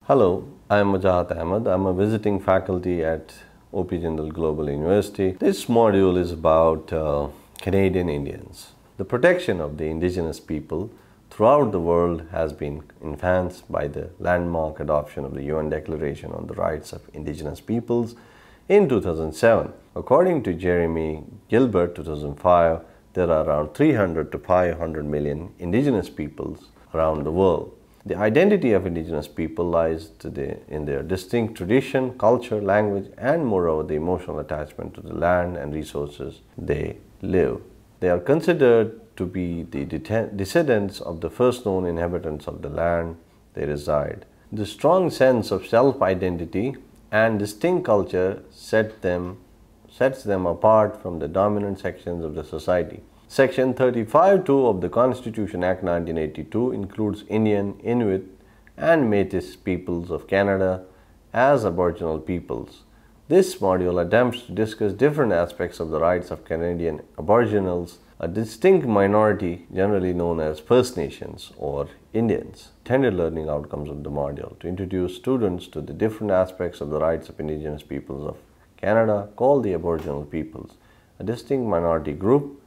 Hello, I am Mujahat Ahmed. I am a visiting faculty at OP Jindal Global University. This module is about Canadian Indians. The protection of the indigenous people throughout the world has been enhanced by the landmark adoption of the UN Declaration on the Rights of Indigenous Peoples in 2007. According to Jeremy Gilbert, 2005, there are around 300 to 500 million indigenous peoples around the world. The identity of indigenous people lies in their distinct tradition, culture, language, and moreover the emotional attachment to the land and resources they live. They are considered to be the descendants of the first known inhabitants of the land they reside. The strong sense of self-identity and distinct culture sets them apart from the dominant sections of the society. Section 35(2) of the Constitution Act 1982 includes Indian, Inuit, and Métis peoples of Canada as Aboriginal peoples. This module attempts to discuss different aspects of the rights of Canadian Aboriginals, a distinct minority generally known as First Nations or Indians. Intended learning outcomes of the module: to introduce students to the different aspects of the rights of Indigenous peoples of Canada called the Aboriginal peoples, a distinct minority group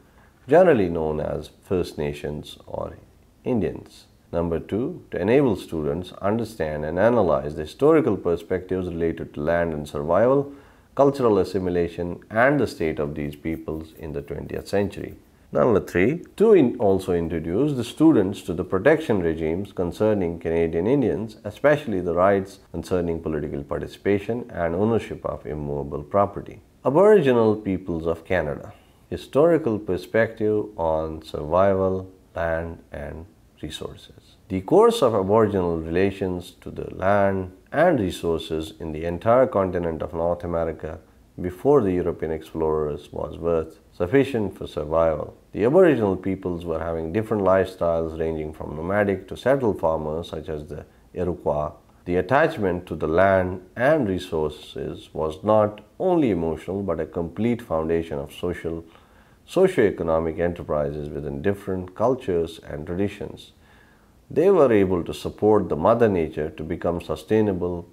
generally known as First Nations or Indians. Number 2, to enable students understand and analyze the historical perspectives related to land and survival, cultural assimilation, and the state of these peoples in the 20th century. Number 3, to also introduce the students to the protection regimes concerning Canadian Indians, especially the rights concerning political participation and ownership of immovable property. Aboriginal peoples of Canada. Historical perspective on survival, land, and resources. The course of Aboriginal relations to the land and resources in the entire continent of North America before the European explorers was worth sufficient for survival. The Aboriginal peoples were having different lifestyles ranging from nomadic to settled farmers such as the Iroquois. The attachment to the land and resources was not only emotional but a complete foundation of socio-economic enterprises within different cultures and traditions. They were able to support the Mother Nature to become sustainable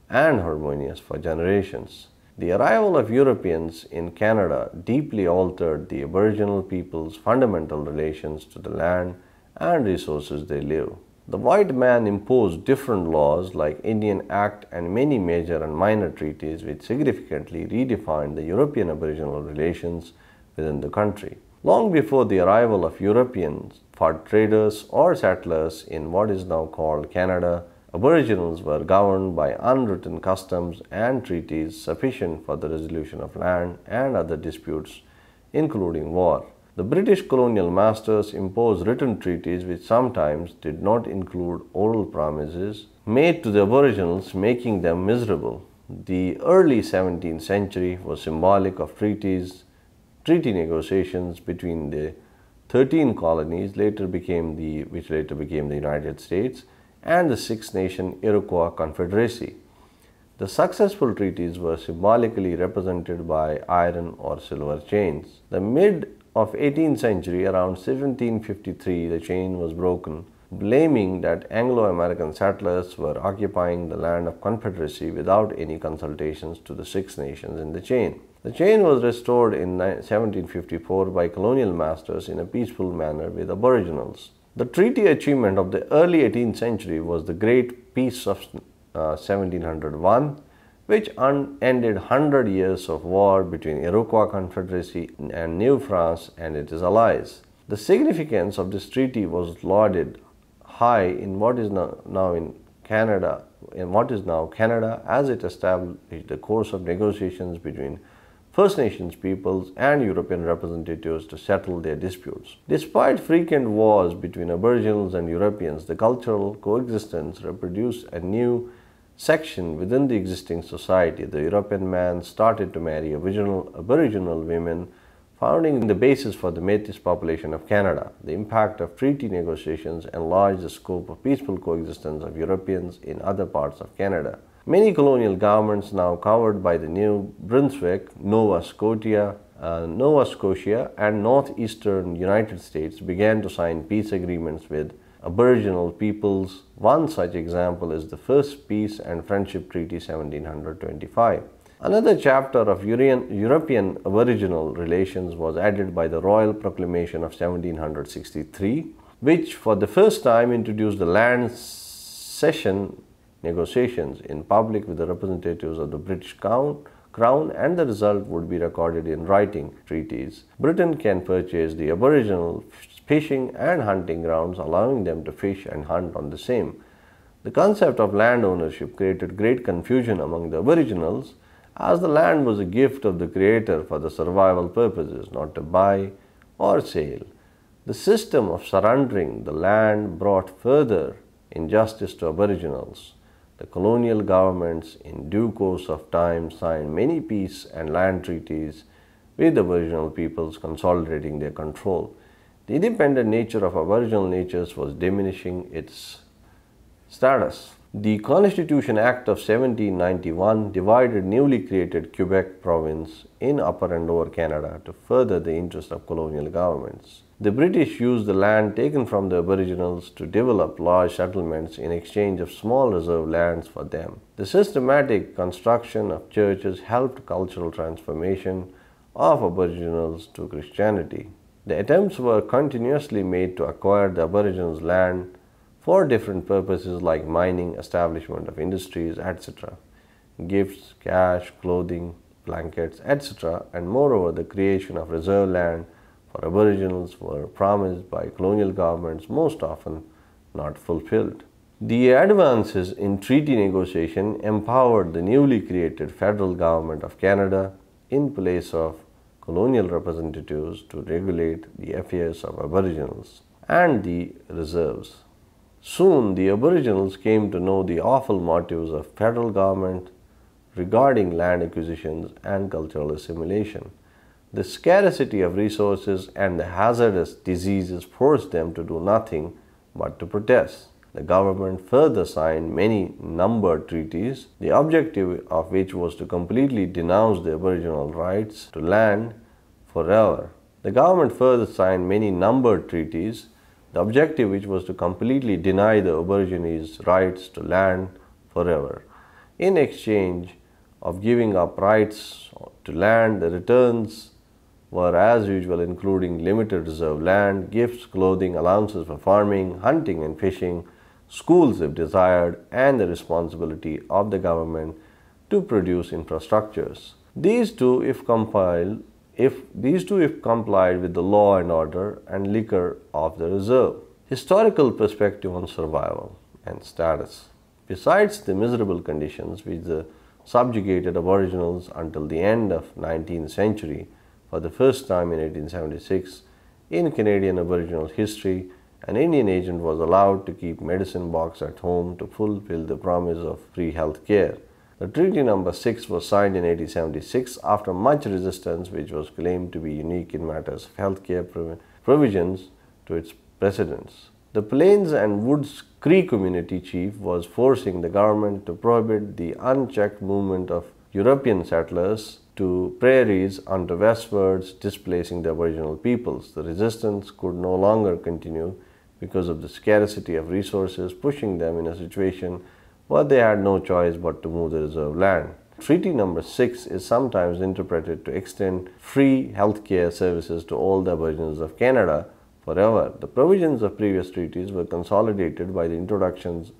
and harmonious for generations. The arrival of Europeans in Canada deeply altered the Aboriginal people's fundamental relations to the land and resources they live. The white man imposed different laws like Indian Act and many major and minor treaties which significantly redefined the European Aboriginal relations within the country. Long before the arrival of Europeans, for traders or settlers in what is now called Canada, Aboriginals were governed by unwritten customs and treaties sufficient for the resolution of land and other disputes, including war. The British colonial masters imposed written treaties which sometimes did not include oral promises made to the Aboriginals, making them miserable. The early 17th century was symbolic of treaty negotiations between the 13 colonies which later became the United States and the Six Nation Iroquois Confederacy. The successful treaties were symbolically represented by iron or silver chains. The mid of 18th century, around 1753, the chain was broken, blaming that Anglo-American settlers were occupying the land of Confederacy without any consultations to the Six Nations in the chain. The chain was restored in 1754 by colonial masters in a peaceful manner with Aboriginals. The treaty achievement of the early 18th century was the Great Peace of 1701, which ended 100 years of war between Iroquois Confederacy and New France and its allies. The significance of this treaty was lauded high in what is now Canada, as it established the course of negotiations between First Nations peoples and European representatives to settle their disputes. Despite frequent wars between Aboriginals and Europeans, the cultural coexistence reproduced a new section within the existing society. The European man started to marry Aboriginal women, founding the basis for the Métis population of Canada. The impact of treaty negotiations enlarged the scope of peaceful coexistence of Europeans in other parts of Canada. Many colonial governments now covered by the New Brunswick, Nova Scotia, and northeastern United States began to sign peace agreements with Aboriginal peoples. One such example is the First Peace and Friendship Treaty 1725. Another chapter of European Aboriginal relations was added by the Royal Proclamation of 1763, which for the first time introduced the land cession negotiations in public with the representatives of the British Crown, and the result would be recorded in writing treaties. Britain can purchase the Aboriginal fishing and hunting grounds, allowing them to fish and hunt on the same. The concept of land ownership created great confusion among the Aboriginals, as the land was a gift of the Creator for the survival purposes, not to buy or sale. The system of surrendering the land brought further injustice to Aboriginals. The colonial governments in due course of time signed many peace and land treaties with Aboriginal peoples, consolidating their control. The independent nature of Aboriginal natures was diminishing its status. The Constitution Act of 1791 divided newly created Quebec province in Upper and Lower Canada to further the interest of colonial governments. The British used the land taken from the Aboriginals to develop large settlements in exchange of small reserve lands for them. The systematic construction of churches helped cultural transformation of Aboriginals to Christianity. The attempts were continuously made to acquire the Aboriginals' land for different purposes like mining, establishment of industries, etc. Gifts, cash, clothing, blankets, etc. and moreover the creation of reserve land for Aboriginals were promised by colonial governments, most often not fulfilled. The advances in treaty negotiation empowered the newly created federal government of Canada in place of colonial representatives to regulate the affairs of Aboriginals and the reserves. Soon the Aboriginals came to know the awful motives of federal government regarding land acquisitions and cultural assimilation. The scarcity of resources and the hazardous diseases forced them to do nothing but to protest. The government further signed many numbered treaties, the objective of which was to completely denounce the Aboriginal rights to land forever. The government further signed many numbered treaties, the objective which was to completely deny the Aborigines' rights to land forever. In exchange of giving up rights to land, the returns were as usual, including limited reserve land, gifts, clothing, allowances for farming, hunting and fishing, schools if desired, and the responsibility of the government to produce infrastructures. These two, if complied with the law and order and liquor of the reserve. Historical perspective on survival and status. Besides the miserable conditions which subjugated Aboriginals until the end of 19th century, for the first time in 1876, in Canadian Aboriginal history, an Indian agent was allowed to keep medicine box at home to fulfill the promise of free health care. The Treaty No. 6 was signed in 1876 after much resistance, which was claimed to be unique in matters of health care provisions to its precedents. The Plains and Woods Cree community chief was forcing the government to prohibit the unchecked movement of European settlers to prairies unto westwards, displacing the Aboriginal peoples. The resistance could no longer continue because of the scarcity of resources, pushing them in a situation where they had no choice but to move the reserve land. Treaty No. 6 is sometimes interpreted to extend free health care services to all the Aboriginals of Canada forever. The provisions of previous treaties were consolidated by the introductions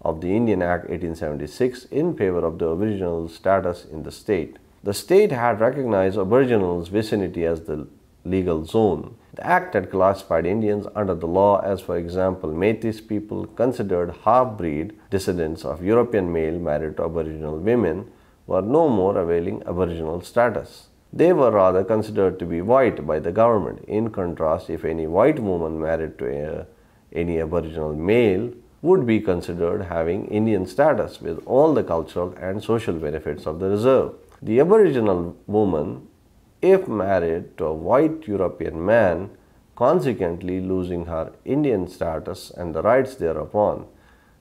of the Indian Act 1876 in favor of the Aboriginal status in the state. The state had recognized Aboriginals' vicinity as the legal zone. The Act had classified Indians under the law as, for example, Métis people, considered half-breed descendants of European male married to Aboriginal women, were no more availing Aboriginal status. They were rather considered to be white by the government. In contrast, if any white woman married to any Aboriginal male would be considered having Indian status with all the cultural and social benefits of the reserve. The Aboriginal woman, if married to a white European man, consequently losing her Indian status and the rights thereupon,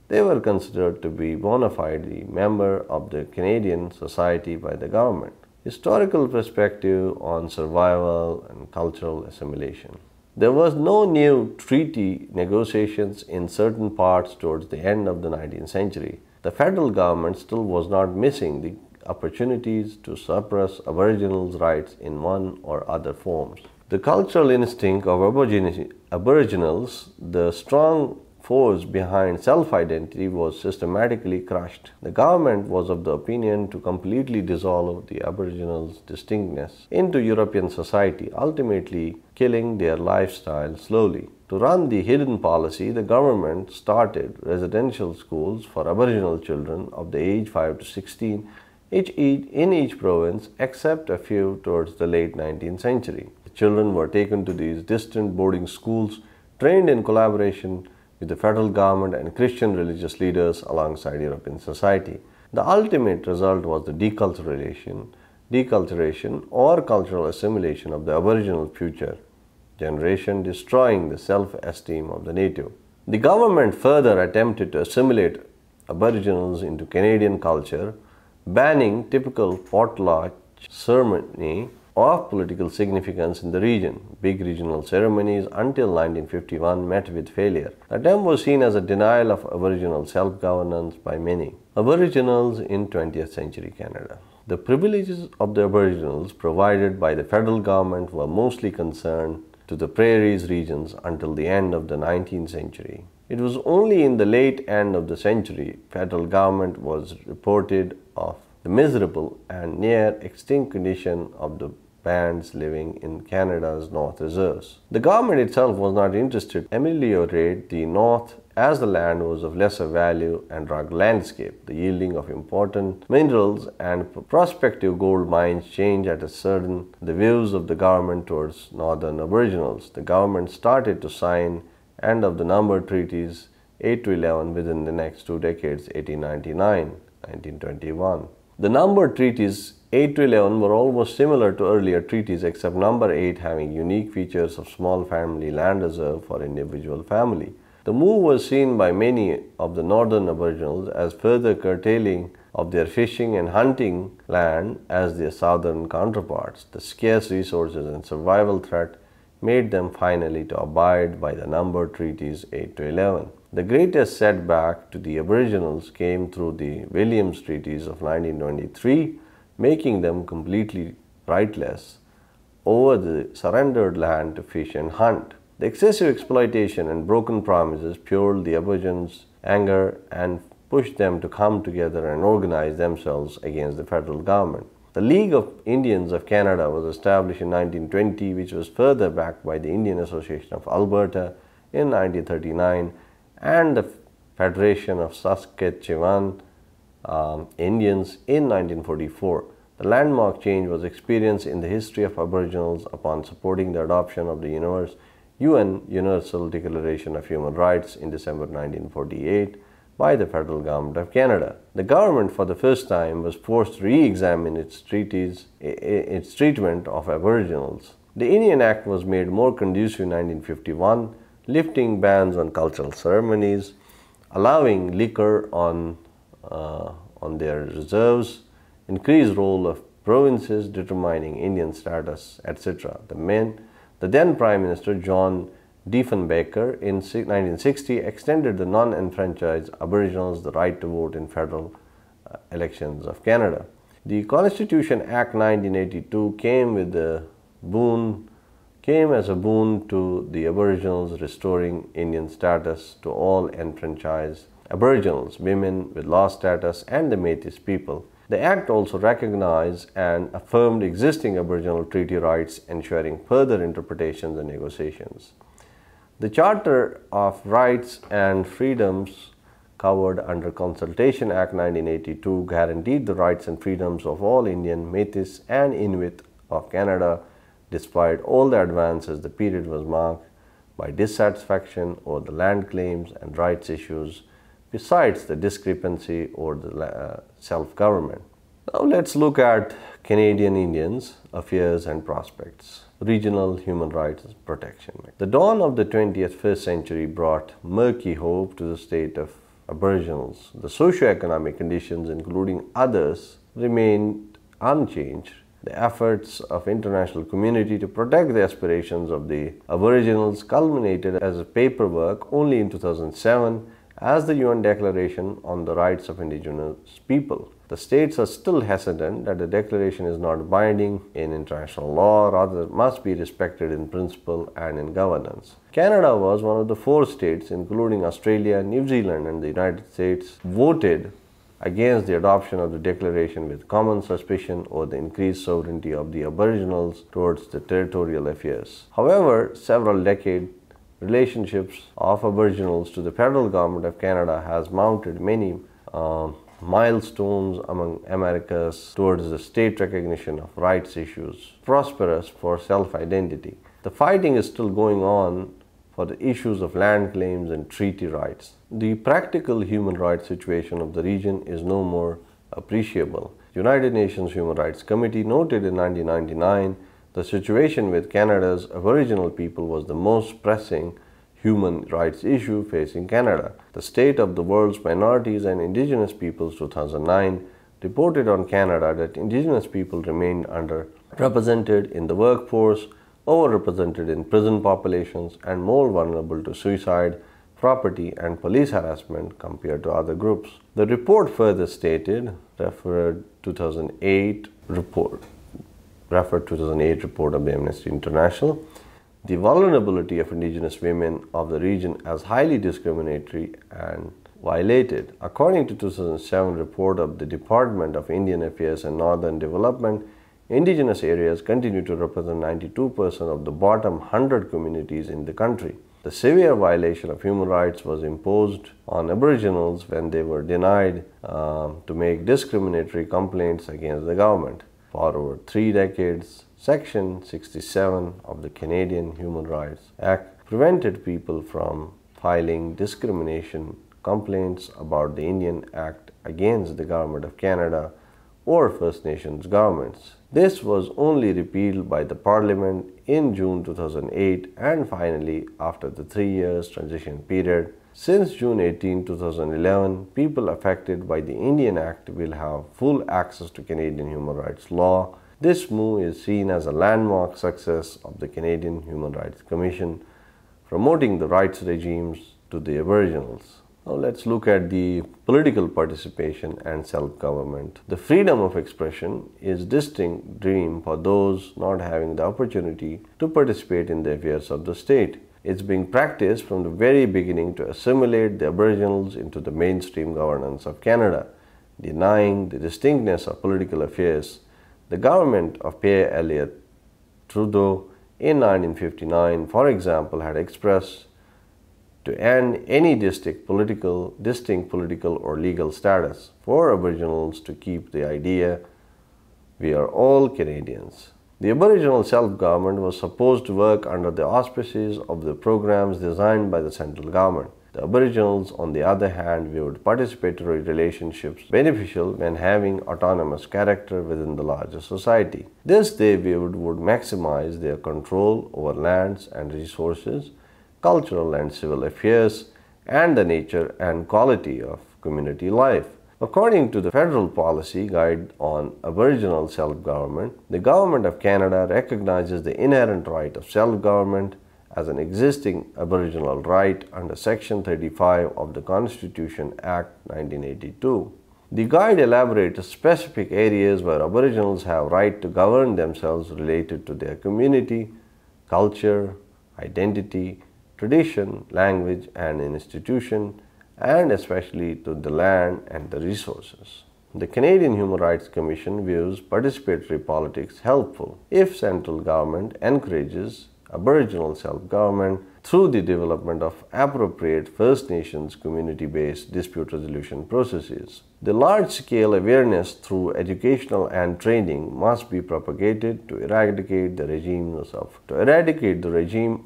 they were considered to be bona fide member of the Canadian society by the government. Historical perspective on survival and cultural assimilation. There was no new treaty negotiations in certain parts towards the end of the 19th century. The federal government still was not missing the opportunities to suppress Aboriginals' rights in one or other forms. The cultural instinct of Aboriginals, the strong force behind self-identity, was systematically crushed. The government was of the opinion to completely dissolve the Aboriginals' distinctness into European society, ultimately killing their lifestyle slowly. To run the hidden policy, the government started residential schools for Aboriginal children of the age 5 to 16 in each province, except a few towards the late 19th century. The children were taken to these distant boarding schools, trained in collaboration with the federal government and Christian religious leaders alongside European society. The ultimate result was the deculturation or cultural assimilation of the Aboriginal future generation, destroying the self-esteem of the native. The government further attempted to assimilate Aboriginals into Canadian culture, banning typical potlatch ceremony of political significance in the region. Big regional ceremonies until 1951 met with failure. The attempt was seen as a denial of Aboriginal self-governance by many. Aboriginals in 20th century Canada. The privileges of the Aboriginals provided by the federal government were mostly concerned to the prairies regions until the end of the 19th century. It was only in the late end of the century federal government was reported of the miserable and near extinct condition of the bands living in Canada's North Reserves. The government itself was not interested to ameliorate the North, as the land was of lesser value and rugged landscape. The yielding of important minerals and prospective gold mines changed at a sudden the views of the government towards northern Aboriginals. The government started to sign end of the number treaties 8 to 11 within the next 2 decades, 1899, 1921. The number treaties 8 to 11 were almost similar to earlier treaties, except number 8 having unique features of small family land reserve for individual family. The move was seen by many of the northern Aboriginals as further curtailing of their fishing and hunting land as their southern counterparts. The scarce resources and survival threat made them finally to abide by the number treaties 8 to 11. The greatest setback to the Aboriginals came through the Williams Treaties of 1923, making them completely rightless over the surrendered land to fish and hunt. The excessive exploitation and broken promises fueled the Aborigines' anger and pushed them to come together and organize themselves against the federal government. The League of Indians of Canada was established in 1920, which was further backed by the Indian Association of Alberta in 1939 and the Federation of Saskatchewan Indians in 1944. The landmark change was experienced in the history of Aboriginals upon supporting the adoption of the UN Universal Declaration of Human Rights in December 1948 by the federal government of Canada. The government for the first time was forced to re-examine its treatment of Aboriginals. The Indian Act was made more conducive in 1951, lifting bans on cultural ceremonies, allowing liquor on their reserves, increased role of provinces determining Indian status, etc. The then Prime Minister John Diefenbaker in 1960 extended the non-enfranchised Aboriginals the right to vote in federal elections of Canada. The Constitution Act 1982 came as a boon to the Aboriginals, restoring Indian status to all enfranchised Aboriginals, women with lost status, and the Métis people. The Act also recognized and affirmed existing Aboriginal treaty rights, ensuring further interpretations and negotiations. The Charter of Rights and Freedoms covered under Consultation Act 1982 guaranteed the rights and freedoms of all Indian, Métis, and Inuit of Canada. Despite all the advances, the period was marked by dissatisfaction over the land claims and rights issues, besides the discrepancy over the self-government. Now let's look at Canadian Indians, affairs and prospects. Regional human rights protection. The dawn of the 21st century brought murky hope to the state of Aboriginals. The socio-economic conditions, including others, remained unchanged. The efforts of international community to protect the aspirations of the Aboriginals culminated as a paperwork only in 2007 as the UN Declaration on the Rights of Indigenous People. The states are still hesitant that the declaration is not binding in international law, rather must be respected in principle and in governance. Canada was one of the 4 states, including Australia, New Zealand and the United States, voted against the adoption of the declaration with common suspicion over the increased sovereignty of the Aboriginals towards the territorial affairs. However, several decades relationships of Aboriginals to the federal government of Canada has mounted many milestones among Americas towards the state recognition of rights issues, prosperous for self-identity. The fighting is still going on for the issues of land claims and treaty rights. The practical human rights situation of the region is no more appreciable. The United Nations Human Rights Committee noted in 1999 the situation with Canada's Aboriginal people was the most pressing human rights issue facing Canada. The State of the World's Minorities and Indigenous Peoples 2009 reported on Canada that Indigenous people remained underrepresented in the workforce, overrepresented in prison populations, and more vulnerable to suicide, property, and police harassment compared to other groups. The report further stated, referred 2008 report of the Amnesty International, the vulnerability of Indigenous women of the region as highly discriminatory and violated. According to 2007 report of the Department of Indian Affairs and Northern Development, Indigenous areas continue to represent 92% of the bottom 100 communities in the country. The severe violation of human rights was imposed on Aboriginals when they were denied to make discriminatory complaints against the government. For over 3 decades, Section 67 of the Canadian Human Rights Act prevented people from filing discrimination complaints about the Indian Act against the Government of Canada or First Nations governments. This was only repealed by the Parliament in June 2008 and finally after the 3 years transition period. Since June 18, 2011, people affected by the Indian Act will have full access to Canadian human rights law. This move is seen as a landmark success of the Canadian Human Rights Commission, promoting the rights regimes to the Aboriginals. Now let's look at the political participation and self-government. The freedom of expression is a distinct dream for those not having the opportunity to participate in the affairs of the state. It's being practiced from the very beginning to assimilate the Aboriginals into the mainstream governance of Canada, denying the distinctness of political affairs. The government of Pierre Elliott Trudeau in 1959, for example, had expressed to end any distinct political or legal status for Aboriginals to keep the idea we are all Canadians. The Aboriginal self-government was supposed to work under the auspices of the programs designed by the central government. The Aboriginals, on the other hand, viewed participatory relationships beneficial when having autonomous character within the larger society. This they viewed would maximize their control over lands and resources, cultural and civil affairs, and the nature and quality of community life. According to the Federal Policy Guide on Aboriginal Self-Government, the Government of Canada recognizes the inherent right of self-government as an existing Aboriginal right under Section 35 of the Constitution Act 1982. The guide elaborates specific areas where Aboriginals have right to govern themselves related to their community, culture, identity, tradition, language, and institution, and especially to the land and the resources. The Canadian Human Rights Commission views participatory politics helpful if central government encourages Aboriginal self-government through the development of appropriate First Nations community-based dispute resolution processes. The large-scale awareness through educational and training must be propagated to eradicate the regime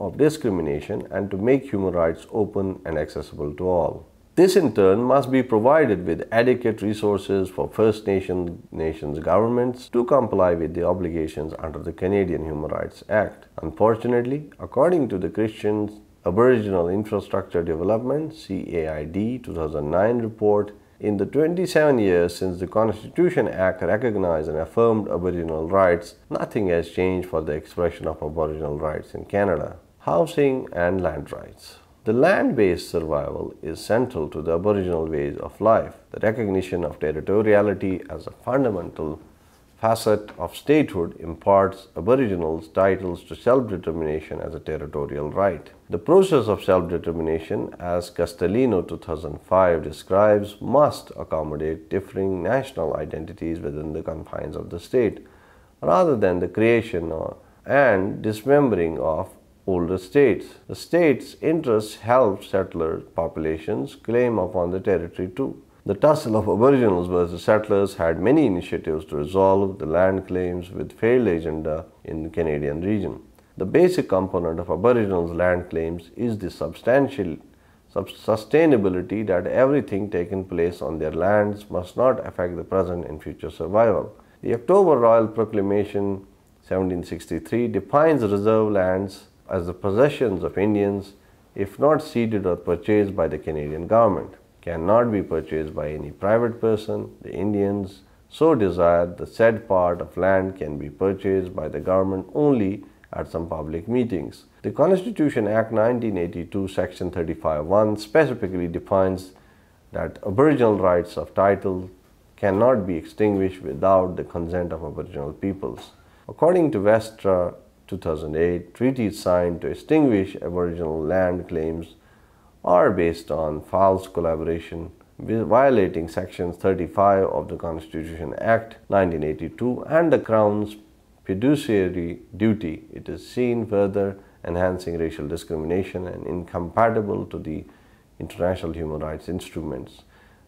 of discrimination and to make human rights open and accessible to all. This in turn must be provided with adequate resources for First Nations governments to comply with the obligations under the Canadian Human Rights Act. Unfortunately, according to the Christian Aboriginal Infrastructure Development (CAID) 2009 report, In the 27 years since the Constitution Act recognized and affirmed Aboriginal rights, nothing has changed for the expression of Aboriginal rights in Canada. Housing and land rights. The land-based survival is central to the Aboriginal ways of life. The recognition of territoriality as a fundamental facet of statehood imparts Aboriginals titles to self-determination as a territorial right. The process of self-determination, as Castellino 2005 describes, must accommodate differing national identities within the confines of the state, rather than the creation and dismembering of older states. The state's interests help settler populations claim upon the territory too. The tussle of Aboriginals versus settlers had many initiatives to resolve the land claims with failed agenda in the Canadian region. The basic component of Aboriginals' land claims is the sustainability that everything taking place on their lands must not affect the present and future survival. The October Royal Proclamation 1763 defines reserve lands as the possessions of Indians, if not ceded or purchased by the Canadian government. Cannot be purchased by any private person. The Indians so desire the said part of land can be purchased by the government only at some public meetings. The Constitution Act 1982 Section 35(1) specifically defines that Aboriginal rights of title cannot be extinguished without the consent of Aboriginal peoples. According to Vidya-mitra 2008, treaties signed to extinguish Aboriginal land claims are based on false collaboration, violating Sections 35 of the Constitution Act 1982 and the Crown's fiduciary duty. It is seen further enhancing racial discrimination and incompatible to the international human rights instruments.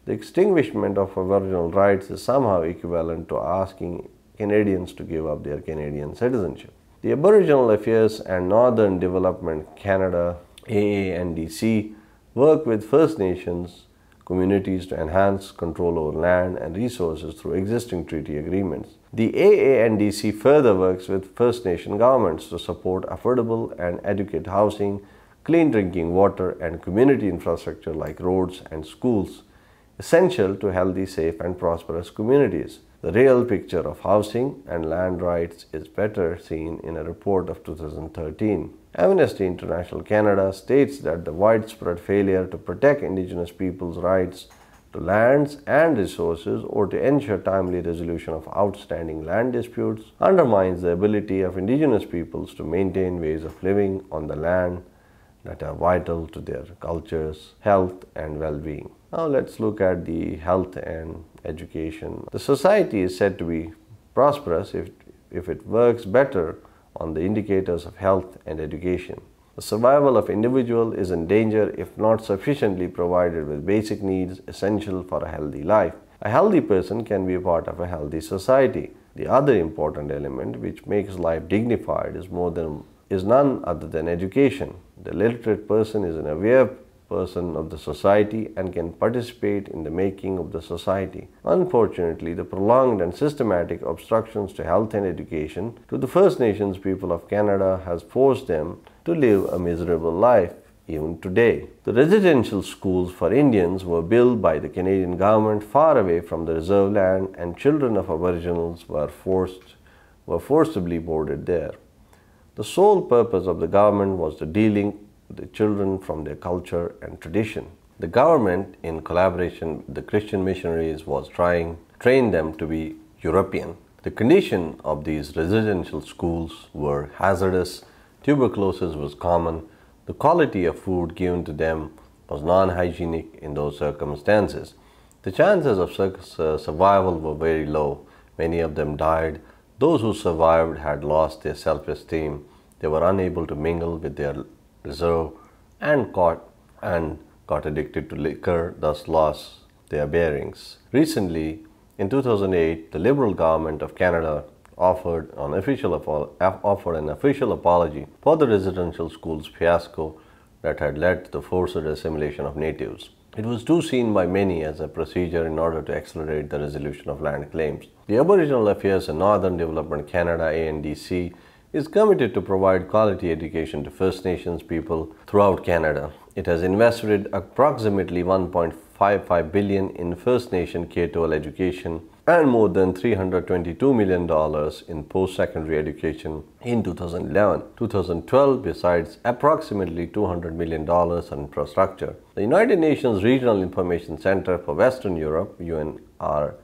The extinguishment of Aboriginal rights is somehow equivalent to asking Canadians to give up their Canadian citizenship. The Aboriginal Affairs and Northern Development Canada (AANDC) work with First Nations communities to enhance control over land and resources through existing treaty agreements. The AANDC further works with First Nation governments to support affordable and adequate housing, clean drinking water, and community infrastructure like roads and schools, essential to healthy, safe, and prosperous communities. The real picture of housing and land rights is better seen in a report of 2013. Amnesty International Canada states that the widespread failure to protect Indigenous peoples' rights to lands and resources or to ensure timely resolution of outstanding land disputes undermines the ability of Indigenous peoples to maintain ways of living on the land that are vital to their cultures, health, and well-being. Now let's look at the health and education. The society is said to be prosperous if it works better on the indicators of health and education. The survival of individual is in danger if not sufficiently provided with basic needs essential for a healthy life. A healthy person can be a part of a healthy society. The other important element which makes life dignified is none other than education. The literate person is an aware person of the society and can participate in the making of the society. Unfortunately, the prolonged and systematic obstructions to health and education to the First Nations people of Canada has forced them to live a miserable life even today. The residential schools for Indians were built by the Canadian government far away from the reserve land, and children of Aboriginals were forcibly boarded there. The sole purpose of the government was to delink the children from their culture and tradition. The government, in collaboration with the Christian missionaries, was train them to be European. The condition of these residential schools were hazardous, tuberculosis was common, the quality of food given to them was non-hygienic in those circumstances. The chances of survival were very low. Many of them died. Those who survived had lost their self-esteem. They were unable to mingle with their reserve and got addicted to liquor, thus lost their bearings. Recently, in 2008, the Liberal government of Canada offered an official apology for the residential schools fiasco that had led to the forced assimilation of natives. It was too seen by many as a procedure in order to accelerate the resolution of land claims. The Aboriginal Affairs and Northern Development Canada (ANDC) is committed to provide quality education to First Nations people throughout Canada. It has invested approximately $1.5 $1.55 billion in First Nation K-12 education and more than $322 million in post-secondary education in 2011. 2012, besides approximately $200 million on infrastructure. The United Nations Regional Information Center for Western Europe, UNRIC,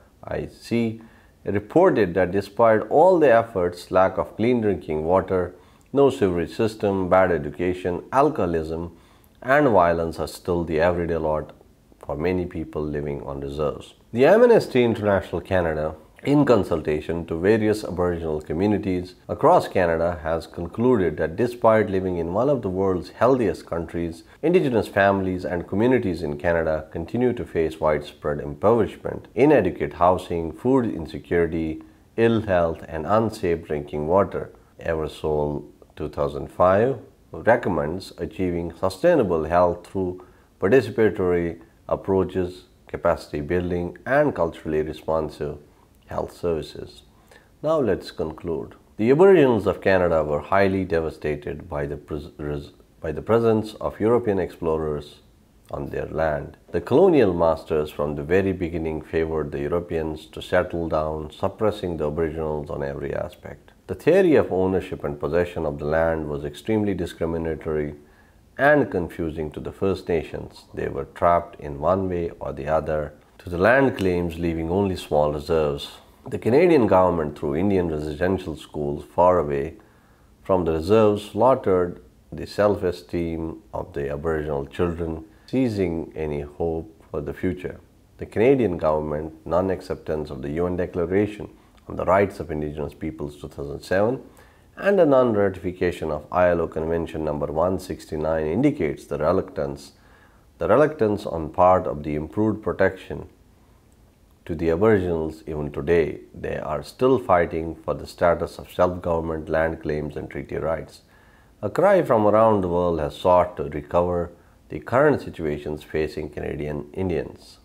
reported that despite all the efforts, lack of clean drinking water, no sewerage system, bad education, alcoholism, and violence are still the everyday lot for many people living on reserves. The Amnesty International Canada, in consultation to various Aboriginal communities across Canada, has concluded that despite living in one of the world's healthiest countries, Indigenous families and communities in Canada continue to face widespread impoverishment, inadequate housing, food insecurity, ill health, and unsafe drinking water. Eversole 2005 recommends achieving sustainable health through participatory approaches, capacity building, and culturally responsive health services. Now let's conclude. The Aboriginals of Canada were highly devastated by the presence of European explorers on their land. The colonial masters from the very beginning favored the Europeans to settle down, suppressing the Aboriginals on every aspect. The theory of ownership and possession of the land was extremely discriminatory and confusing to the First Nations. They were trapped in one way or the other to the land claims, leaving only small reserves. The Canadian government, through Indian residential schools far away from the reserves, slaughtered the self-esteem of the Aboriginal children, seizing any hope for the future. The Canadian government non-acceptance of the UN Declaration on the Rights of Indigenous Peoples 2007 and a non-ratification of ILO Convention number 169 indicates the reluctance on part of the improved protection to the Aboriginals. Even today, they are still fighting for the status of self-government, land claims, and treaty rights. A cry from around the world has sought to recover the current situations facing Canadian Indians.